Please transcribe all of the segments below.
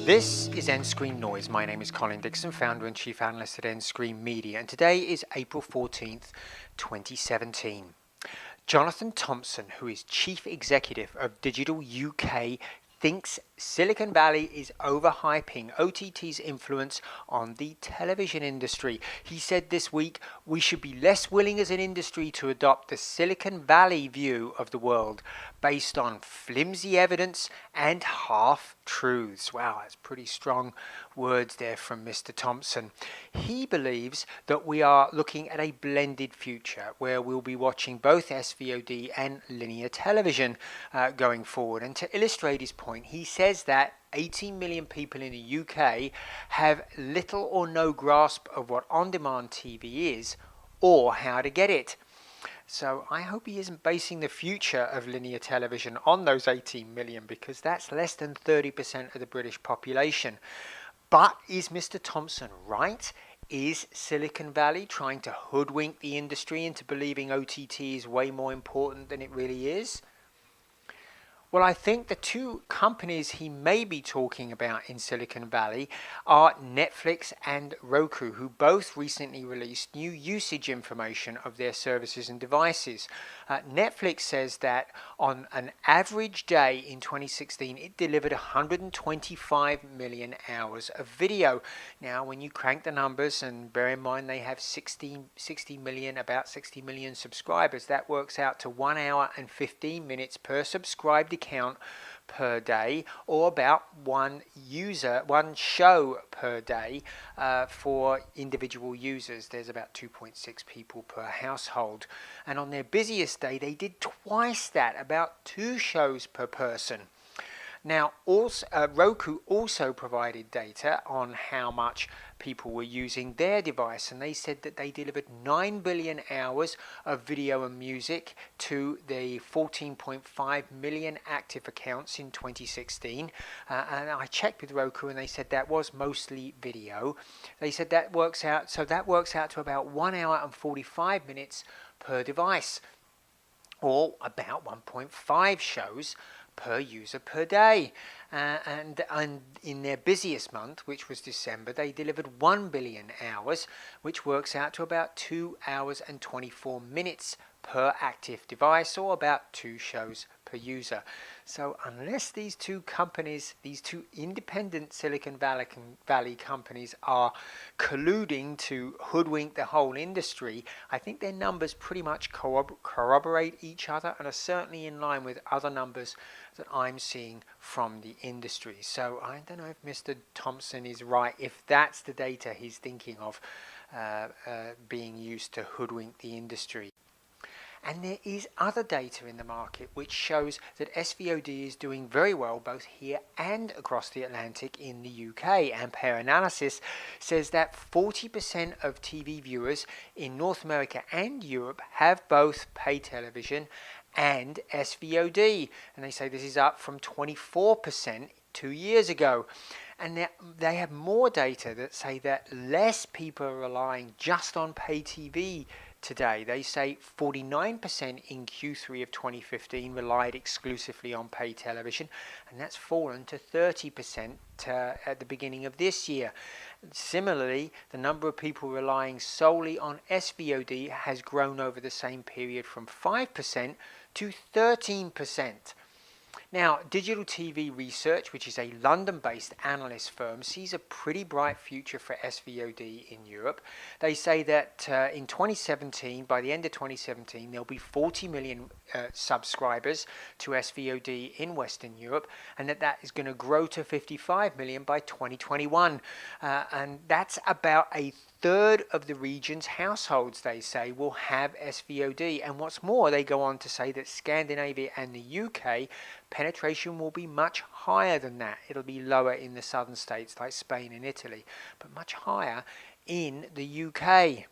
This is nScreenNoise. My name is Colin Dixon, founder and chief analyst at nScreen Media, and today is April 14th, 2017. Jonathan Thompson, who is chief executive of Digital UK, thinks Silicon Valley is overhyping OTT's influence on the television industry. He said this week, we should be less willing as an industry to adopt the Silicon Valley view of the world based on flimsy evidence and half-truths. Wow, that's pretty strong words there from Mr. Thompson. He believes that we are looking at a blended future where we'll be watching both SVOD and linear television going forward. And to illustrate his point, he says that 18 million people in the UK have little or no grasp of what on-demand TV is or how to get it. So I hope he isn't basing the future of linear television on those 18 million, because that's less than 30% of the British population. But is Mr. Thompson right? Is Silicon Valley trying to hoodwink the industry into believing OTT is way more important than it really is? Well, I think the two companies he may be talking about in Silicon Valley are Netflix and Roku, who both recently released new usage information of their services and devices. Netflix says that on an average day in 2016, it delivered 125 million hours of video. Now, when you crank the numbers, and bear in mind they have about 60 million subscribers, that works out to 1 hour and 15 minutes per subscribed account per day, or about one show per day for individual users. There's about 2.6 people per household, and on their busiest day they did twice that, about 2 shows per person. Now, Roku also provided data on how much people were using their device, and they said that they delivered 9 billion hours of video and music to the 14.5 million active accounts in 2016. And I checked with Roku, and they said that was mostly video. They said that works out to about 1 hour and 45 minutes per device, or about 1.5 shows per user per day. And in their busiest month, which was December, they delivered 1 billion hours, which works out to about 2 hours and 24 minutes per active device, or about 2 shows per user. So unless these two companies, these two independent Silicon Valley companies, are colluding to hoodwink the whole industry, I think their numbers pretty much corroborate each other and are certainly in line with other numbers that I'm seeing from the industry. So I don't know if Mr. Thompson is right, if that's the data he's thinking of being used to hoodwink the industry. And there is other data in the market which shows that SVOD is doing very well both here and across the Atlantic in the UK. Ampere analysis says that 40% of TV viewers in North America and Europe have both pay television and SVOD, and they say this is up from 24% 2 years ago. And they have more data that say that less people are relying just on pay TV today. They say 49% in Q3 of 2015 relied exclusively on pay television, and that's fallen to 30% at the beginning of this year. Similarly, the number of people relying solely on SVOD has grown over the same period from 5% to 13%. Now, Digital TV Research, which is a London-based analyst firm, sees a pretty bright future for SVOD in Europe. They say that in 2017, by the end of 2017, there'll be 40 million subscribers to SVOD in Western Europe, and that is going to grow to 55 million by 2021. And that's about a third of the region's households, they say, will have SVOD. And what's more, they go on to say that Scandinavia and the UK penetration will be much higher than that. It'll be lower in the southern states like Spain and Italy, but much higher in the UK.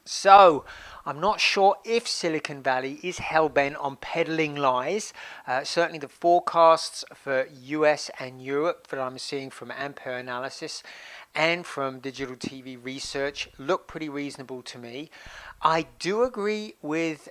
So, I'm not sure if Silicon Valley is hell-bent on peddling lies. Certainly the forecasts for US and Europe that I'm seeing from Ampere Analysis and from Digital TV Research look pretty reasonable to me. I do agree with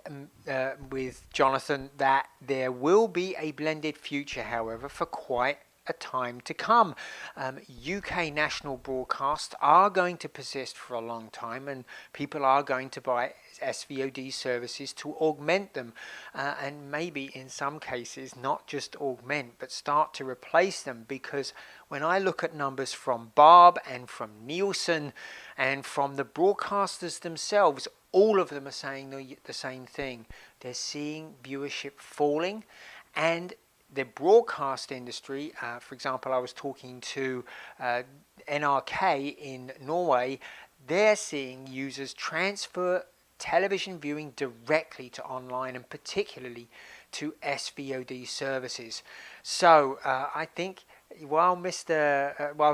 Jonathan that there will be a blended future, however, for quite a time to come. UK national broadcasts are going to persist for a long time, and people are going to buy SVOD services to augment them, and maybe in some cases not just augment but start to replace them, because when I look at numbers from Barb and from Nielsen and from the broadcasters themselves, all of them are saying the same thing. They're seeing viewership falling, and the broadcast industry, for example, I was talking to NRK in Norway, they're seeing users transfer television viewing directly to online, and particularly to SVOD services. So I think while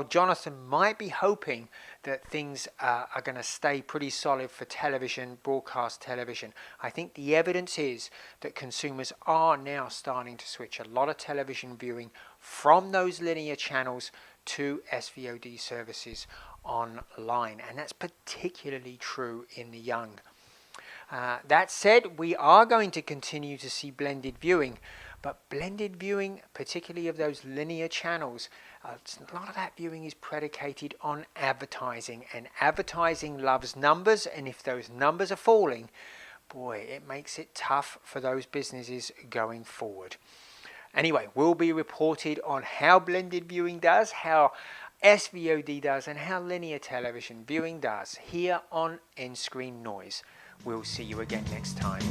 Jonathan might be hoping that things are going to stay pretty solid for television, broadcast television, I think the evidence is that consumers are now starting to switch a lot of television viewing from those linear channels to SVOD services online, and that's particularly true in the young. That said, we are going to continue to see blended viewing, but blended viewing, particularly of those linear channels, a lot of that viewing is predicated on advertising, and advertising loves numbers, and if those numbers are falling, boy, it makes it tough for those businesses going forward. Anyway, we'll be reported on how blended viewing does, how SVOD does, and how linear television viewing does here on nScreenNoise. We'll see you again next time.